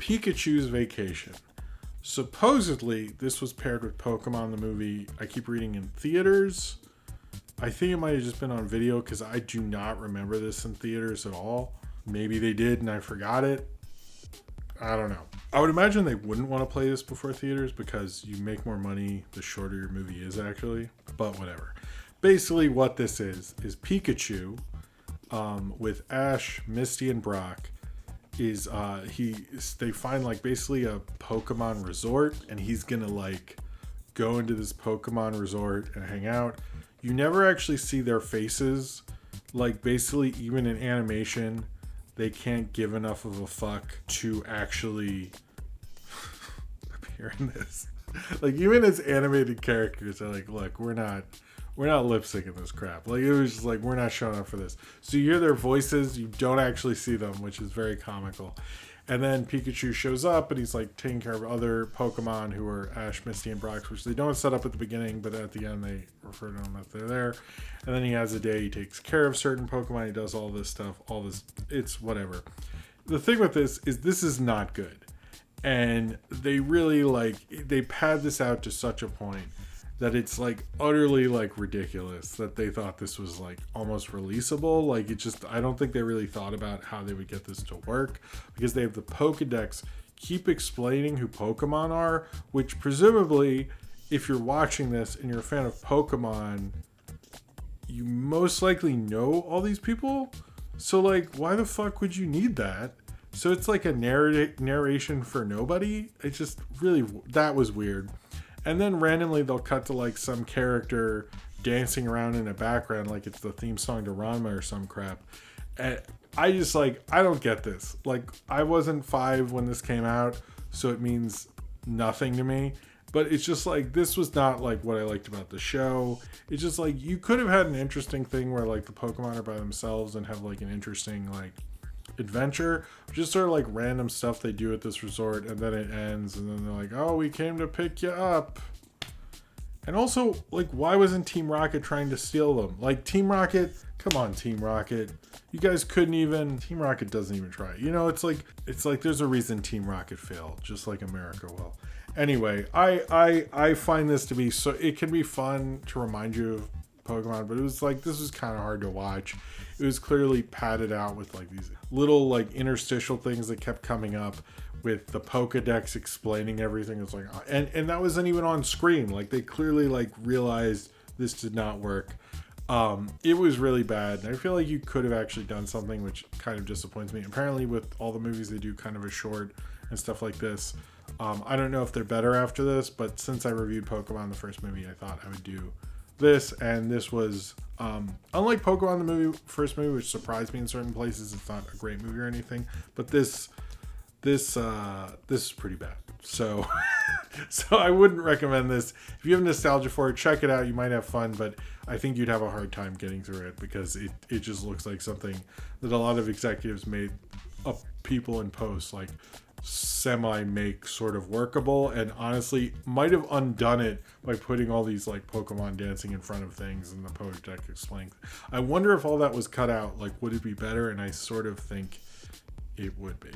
Pikachu's Vacation. Supposedly, this was paired with Pokemon the movie. I keep reading in theaters. I think it might have just been on video because I do not remember this in theaters at all. Maybe they did and I forgot it. I don't know. I would imagine they wouldn't want to play this before theaters because you make more money the shorter your movie is actually. But whatever. Basically what this is Pikachu with Ash, Misty, and Brock they find like basically a Pokemon resort, and he's gonna like go into this Pokemon resort and hang out. You never actually see their faces. Like basically even in animation, they can't give enough of a fuck to actually appear in this. Like even as animated characters, they're like, look, we're not lip syncing this crap. Like it was just like, we're not showing up for this. So you hear their voices, you don't actually see them, which is very comical. And then Pikachu shows up and he's like taking care of other Pokemon who are Ash, Misty, and Brock, which they don't set up at the beginning, but at the end they refer to them if they're there. And then he has a day, he takes care of certain Pokemon, he does all this stuff, it's whatever. The thing with this is not good. And they really they pad this out to such a point that it's like utterly like ridiculous that they thought this was like almost releasable. Like I don't think they really thought about how they would get this to work, because they have the Pokedex keep explaining who Pokemon are, which presumably if you're watching this and you're a fan of Pokemon, you most likely know all these people. So like, why the fuck would you need that? So it's like a narration for nobody. It's just really, that was weird. And then randomly they'll cut to like some character dancing around in a background like it's the theme song to Ranma or some crap. And I just I don't get this. Like I wasn't 5 when this came out, so it means nothing to me. But it's just like, this was not like what I liked about the show. It's just like, you could have had an interesting thing where like the Pokemon are by themselves and have like an interesting like adventure, just sort of like random stuff they do at this resort, and then it ends and then they're like, oh, we came to pick you up. And also, like, why wasn't Team Rocket trying to steal them? Like, Team Rocket, come on, Team Rocket, you guys couldn't even. Team Rocket doesn't even try, you know. It's like there's a reason Team Rocket failed, just like America will. Anyway, I find this to be, so it can be fun to remind you of Pokemon, but it was like, this was kind of hard to watch. It was clearly padded out with like these little like interstitial things that kept coming up with the Pokedex explaining everything. It's like, and that wasn't even on screen. Like they clearly like realized this did not work. It was really bad, and I feel like you could have actually done something, which kind of disappoints me. Apparently with all the movies they do kind of a short and stuff like this. I don't know if they're better after this, but since I reviewed Pokemon the first movie, I thought I would do this, and this was unlike Pokemon the first movie, which surprised me in certain places. It's not a great movie or anything, but this is pretty bad. So so I wouldn't recommend this. If you have nostalgia for it, check it out. You might have fun, but I think you'd have a hard time getting through it because it just looks like something that a lot of executives made up people in post like semi-make sort of workable, and honestly might have undone it by putting all these like Pokemon dancing in front of things and the Pokedex explaining. I wonder if all that was cut out, like would it be better? And I sort of think it would be.